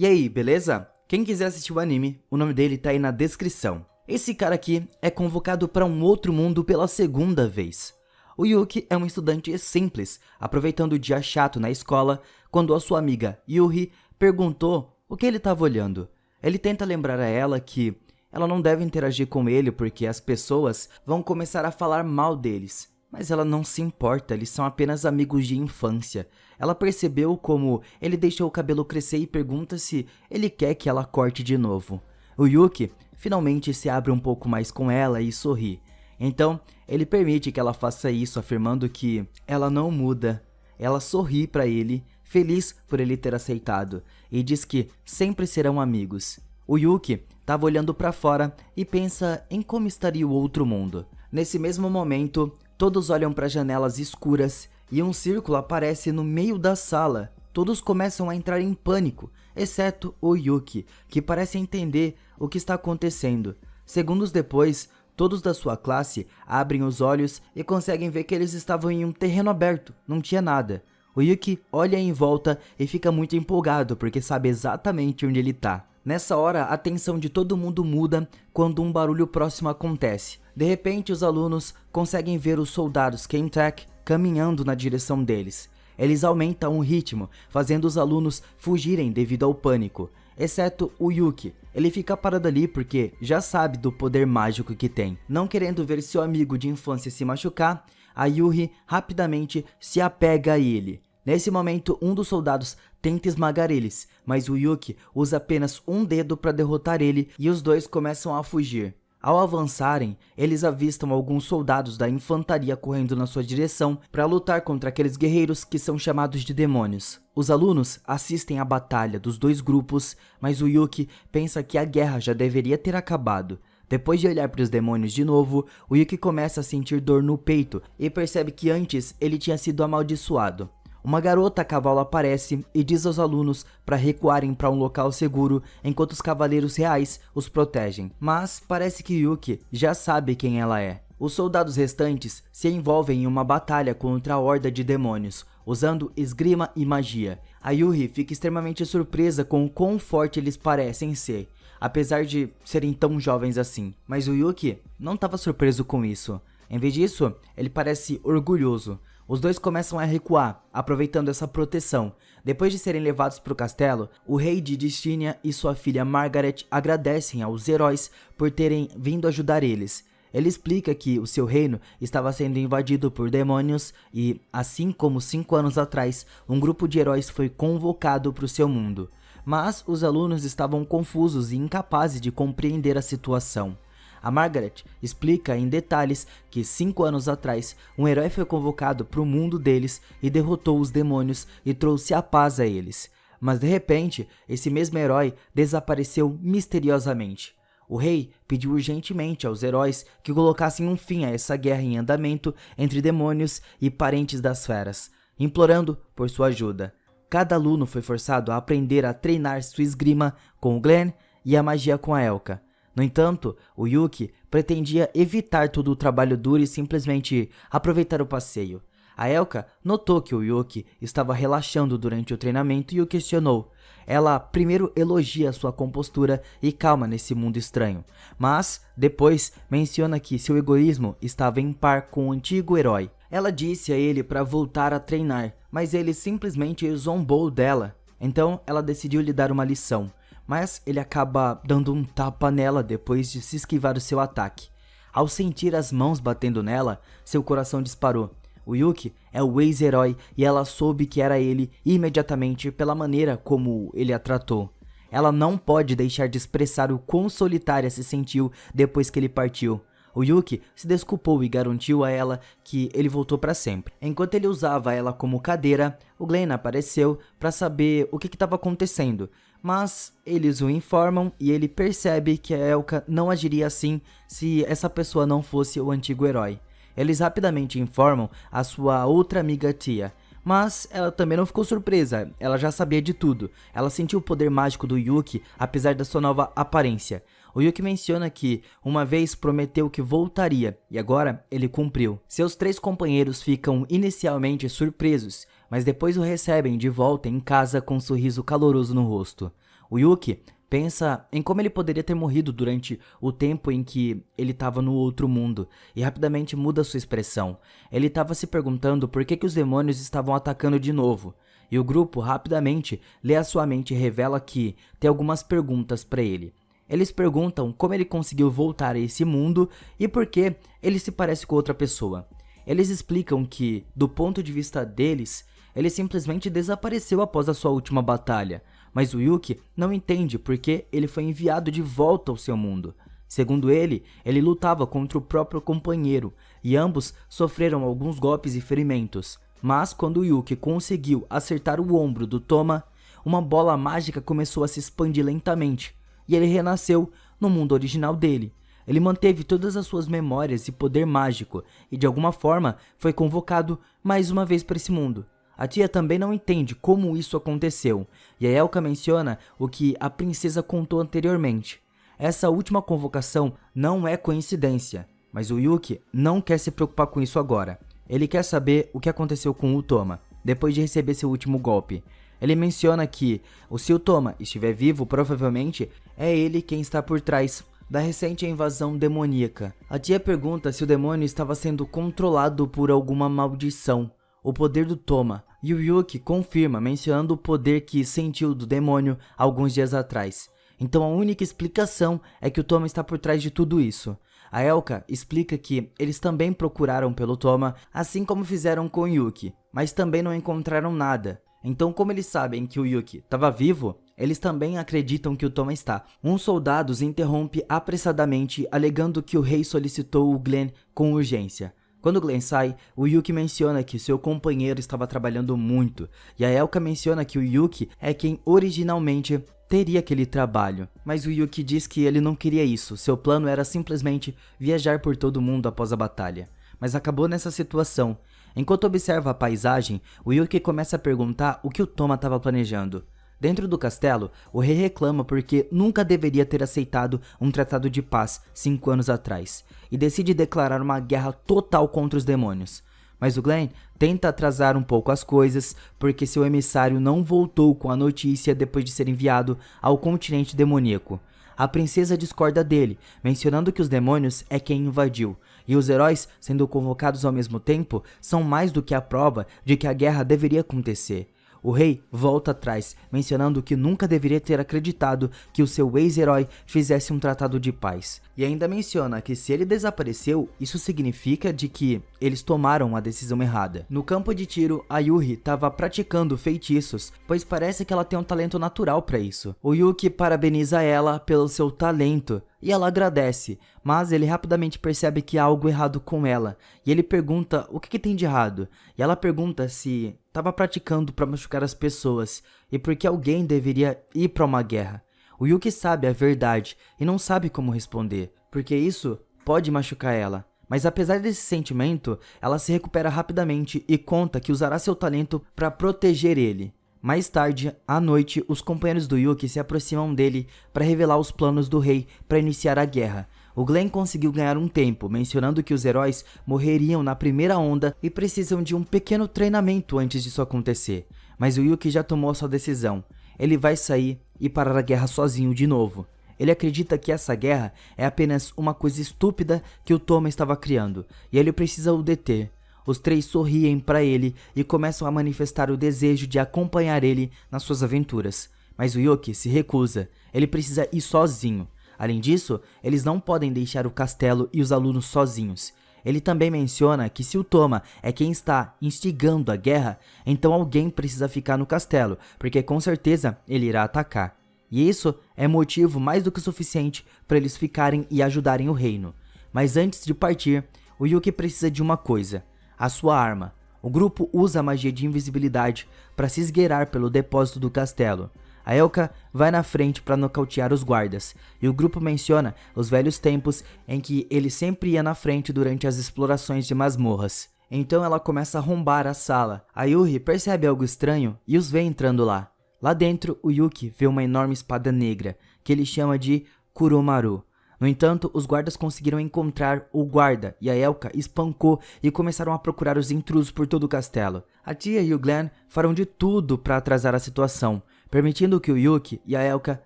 E aí, beleza? Quem quiser assistir o anime, o nome dele tá aí na descrição. Esse cara aqui é convocado para um outro mundo pela segunda vez. O Yuki é um estudante simples, aproveitando o dia chato na escola, quando a sua amiga Yuri perguntou o que ele estava olhando. Ele tenta lembrar a ela que ela não deve interagir com ele porque as pessoas vão começar a falar mal deles. Mas ela não se importa, eles são apenas amigos de infância. Ela percebeu como ele deixou o cabelo crescer e pergunta se ele quer que ela corte de novo. O Yuki finalmente se abre um pouco mais com ela e sorri. Então, ele permite que ela faça isso, afirmando que ela não muda. Ela sorri para ele, feliz por ele ter aceitado, e diz que sempre serão amigos. O Yuki estava olhando para fora e pensa em como estaria o outro mundo. Nesse mesmo momento, todos olham para janelas escuras e um círculo aparece no meio da sala. Todos começam a entrar em pânico, exceto o Yuki, que parece entender o que está acontecendo. Segundos depois, todos da sua classe abrem os olhos e conseguem ver que eles estavam em um terreno aberto, não tinha nada. O Yuki olha em volta e fica muito empolgado porque sabe exatamente onde ele está. Nessa hora, a atenção de todo mundo muda quando um barulho próximo acontece. De repente, os alunos conseguem ver os soldados Chemtech caminhando na direção deles. Eles aumentam o ritmo, fazendo os alunos fugirem devido ao pânico, exceto o Yuki. Ele fica parado ali porque já sabe do poder mágico que tem. Não querendo ver seu amigo de infância se machucar, a Yuri rapidamente se apega a ele. Nesse momento, um dos soldados tenta esmagar eles, mas o Yuki usa apenas um dedo para derrotar ele e os dois começam a fugir. Ao avançarem, eles avistam alguns soldados da infantaria correndo na sua direção para lutar contra aqueles guerreiros que são chamados de demônios. Os alunos assistem à batalha dos dois grupos, mas o Yuki pensa que a guerra já deveria ter acabado. Depois de olhar para os demônios de novo, o Yuki começa a sentir dor no peito e percebe que antes ele tinha sido amaldiçoado. Uma garota a cavalo aparece e diz aos alunos para recuarem para um local seguro enquanto os cavaleiros reais os protegem. Mas parece que Yuki já sabe quem ela é. Os soldados restantes se envolvem em uma batalha contra a horda de demônios, usando esgrima e magia. A Yuri fica extremamente surpresa com o quão forte eles parecem ser, apesar de serem tão jovens assim. Mas o Yuki não estava surpreso com isso. Em vez disso, ele parece orgulhoso. Os dois começam a recuar, aproveitando essa proteção. Depois de serem levados para o castelo, o rei de Destinia e sua filha Margaret agradecem aos heróis por terem vindo ajudar eles. Ele explica que o seu reino estava sendo invadido por demônios e, assim como 5 anos atrás, um grupo de heróis foi convocado para o seu mundo. Mas os alunos estavam confusos e incapazes de compreender a situação. A Margaret explica em detalhes que 5 anos atrás, um herói foi convocado para o mundo deles e derrotou os demônios e trouxe a paz a eles. Mas de repente, esse mesmo herói desapareceu misteriosamente. O rei pediu urgentemente aos heróis que colocassem um fim a essa guerra em andamento entre demônios e parentes das feras, implorando por sua ajuda. Cada aluno foi forçado a aprender a treinar sua esgrima com o Glenn e a magia com a Elka. No entanto, o Yuki pretendia evitar todo o trabalho duro e simplesmente aproveitar o passeio. A Elka notou que o Yuki estava relaxando durante o treinamento e o questionou. Ela primeiro elogia sua compostura e calma nesse mundo estranho, mas depois menciona que seu egoísmo estava em par com o antigo herói. Ela disse a ele para voltar a treinar, mas ele simplesmente zombou dela. Então ela decidiu lhe dar uma lição. Mas ele acaba dando um tapa nela depois de se esquivar do seu ataque. Ao sentir as mãos batendo nela, seu coração disparou. O Yuki é o ex-herói e ela soube que era ele imediatamente pela maneira como ele a tratou. Ela não pode deixar de expressar o quão solitária se sentiu depois que ele partiu. O Yuki se desculpou e garantiu a ela que ele voltou para sempre. Enquanto ele usava ela como cadeira, o Glenn apareceu para saber o que estava acontecendo. Mas eles o informam e ele percebe que a Elka não agiria assim se essa pessoa não fosse o antigo herói. Eles rapidamente informam a sua outra amiga Tia, mas ela também não ficou surpresa, ela já sabia de tudo. Ela sentiu o poder mágico do Yuki apesar da sua nova aparência. O Yuki menciona que uma vez prometeu que voltaria e agora ele cumpriu. Seus 3 companheiros ficam inicialmente surpresos, mas depois o recebem de volta em casa com um sorriso caloroso no rosto. O Yuki pensa em como ele poderia ter morrido durante o tempo em que ele estava no outro mundo e rapidamente muda sua expressão. Ele estava se perguntando por que os demônios estavam atacando de novo. E o grupo rapidamente lê a sua mente e revela que tem algumas perguntas para ele. Eles perguntam como ele conseguiu voltar a esse mundo e por que ele se parece com outra pessoa. Eles explicam que, do ponto de vista deles, ele simplesmente desapareceu após a sua última batalha, mas o Yuki não entende porque ele foi enviado de volta ao seu mundo. Segundo ele lutava contra o próprio companheiro e ambos sofreram alguns golpes e ferimentos. Mas quando o Yuki conseguiu acertar o ombro do Toma, uma bola mágica começou a se expandir lentamente e ele renasceu no mundo original dele. Ele manteve todas as suas memórias e poder mágico e de alguma forma foi convocado mais uma vez para esse mundo. A tia também não entende como isso aconteceu, e a Elka menciona o que a princesa contou anteriormente. Essa última convocação não é coincidência, mas o Yuki não quer se preocupar com isso agora. Ele quer saber o que aconteceu com o Toma, depois de receber seu último golpe. Ele menciona que, se o Toma estiver vivo, provavelmente é ele quem está por trás da recente invasão demoníaca. A tia pergunta se o demônio estava sendo controlado por alguma maldição, o poder do Toma, e o Yuki confirma mencionando o poder que sentiu do demônio alguns dias atrás. Então a única explicação é que o Toma está por trás de tudo isso. A Elka explica que eles também procuraram pelo Toma, assim como fizeram com o Yuki, mas também não encontraram nada. Então, como eles sabem que o Yuki estava vivo, eles também acreditam que o Toma está. Um soldado os interrompe apressadamente, alegando que o rei solicitou o Glenn com urgência. Quando o Glenn sai, o Yuki menciona que seu companheiro estava trabalhando muito, e a Elka menciona que o Yuki é quem originalmente teria aquele trabalho. Mas o Yuki diz que ele não queria isso, seu plano era simplesmente viajar por todo o mundo após a batalha. Mas acabou nessa situação. Enquanto observa a paisagem, o Yuki começa a perguntar o que o Toma estava planejando. Dentro do castelo, o rei reclama porque nunca deveria ter aceitado um tratado de paz 5 anos atrás, e decide declarar uma guerra total contra os demônios. Mas o Glenn tenta atrasar um pouco as coisas, porque seu emissário não voltou com a notícia depois de ser enviado ao continente demoníaco. A princesa discorda dele, mencionando que os demônios é quem invadiu, e os heróis, sendo convocados ao mesmo tempo, são mais do que a prova de que a guerra deveria acontecer. O rei volta atrás, mencionando que nunca deveria ter acreditado que o seu ex-herói fizesse um tratado de paz. E ainda menciona que se ele desapareceu, isso significa de que eles tomaram a decisão errada. No campo de tiro, a Yuri estava praticando feitiços, pois parece que ela tem um talento natural para isso. O Yuki parabeniza ela pelo seu talento, e ela agradece, mas ele rapidamente percebe que há algo errado com ela, e ele pergunta o que tem de errado, e ela pergunta se estava praticando para machucar as pessoas, e por que alguém deveria ir para uma guerra. O Yuki sabe a verdade, e não sabe como responder, porque isso pode machucar ela. Mas apesar desse sentimento, ela se recupera rapidamente e conta que usará seu talento para proteger ele. Mais tarde, à noite, os companheiros do Yuki se aproximam dele para revelar os planos do rei para iniciar a guerra. O Glenn conseguiu ganhar um tempo, mencionando que os heróis morreriam na primeira onda e precisam de um pequeno treinamento antes disso acontecer. Mas o Yuki já tomou sua decisão. Ele vai sair e parar a guerra sozinho de novo. Ele acredita que essa guerra é apenas uma coisa estúpida que o Toma estava criando, e ele precisa o deter. Os três sorriem para ele e começam a manifestar o desejo de acompanhar ele nas suas aventuras. Mas o Yuki se recusa, ele precisa ir sozinho. Além disso, eles não podem deixar o castelo e os alunos sozinhos. Ele também menciona que se o Toma é quem está instigando a guerra, então alguém precisa ficar no castelo, porque com certeza ele irá atacar. E isso é motivo mais do que suficiente para eles ficarem e ajudarem o reino. Mas antes de partir, o Yuki precisa de uma coisa: a sua arma. O grupo usa a magia de invisibilidade para se esgueirar pelo depósito do castelo. A Elka vai na frente para nocautear os guardas, e o grupo menciona os velhos tempos em que ele sempre ia na frente durante as explorações de masmorras. Então ela começa a arrombar a sala. A Yuri percebe algo estranho e os vê entrando lá. Lá dentro, o Yuki vê uma enorme espada negra, que ele chama de Kuromaru. No entanto, os guardas conseguiram encontrar o guarda e a Elka espancou e começaram a procurar os intrusos por todo o castelo. A tia e o Glenn farão de tudo para atrasar a situação, permitindo que o Yuki e a Elka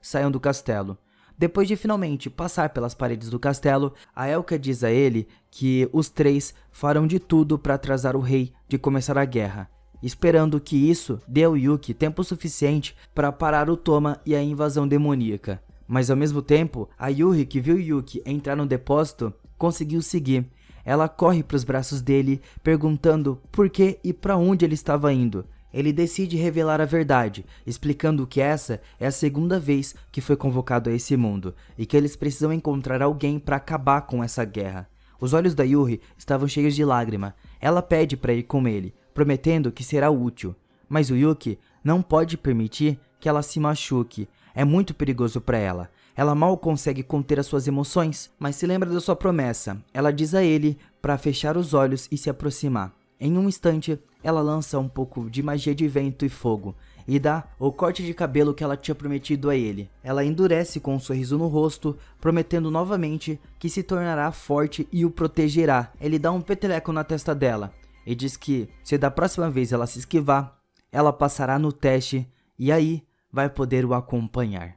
saiam do castelo. Depois de finalmente passar pelas paredes do castelo, a Elka diz a ele que os três farão de tudo para atrasar o rei de começar a guerra, esperando que isso dê ao Yuki tempo suficiente para parar o Toma e a invasão demoníaca. Mas ao mesmo tempo, a Yuri, que viu Yuki entrar no depósito, conseguiu seguir. Ela corre para os braços dele, perguntando por que e para onde ele estava indo. Ele decide revelar a verdade, explicando que essa é a segunda vez que foi convocado a esse mundo, e que eles precisam encontrar alguém para acabar com essa guerra. Os olhos da Yuri estavam cheios de lágrima. Ela pede para ir com ele, prometendo que será útil. Mas o Yuki não pode permitir que ela se machuque. É muito perigoso para ela. Ela mal consegue conter as suas emoções, mas se lembra da sua promessa. Ela diz a ele para fechar os olhos e se aproximar. Em um instante, ela lança um pouco de magia de vento e fogo e dá o corte de cabelo que ela tinha prometido a ele. Ela endurece com um sorriso no rosto, prometendo novamente que se tornará forte e o protegerá. Ele dá um peteleco na testa dela e diz que, se da próxima vez ela se esquivar, ela passará no teste e aí vai poder o acompanhar.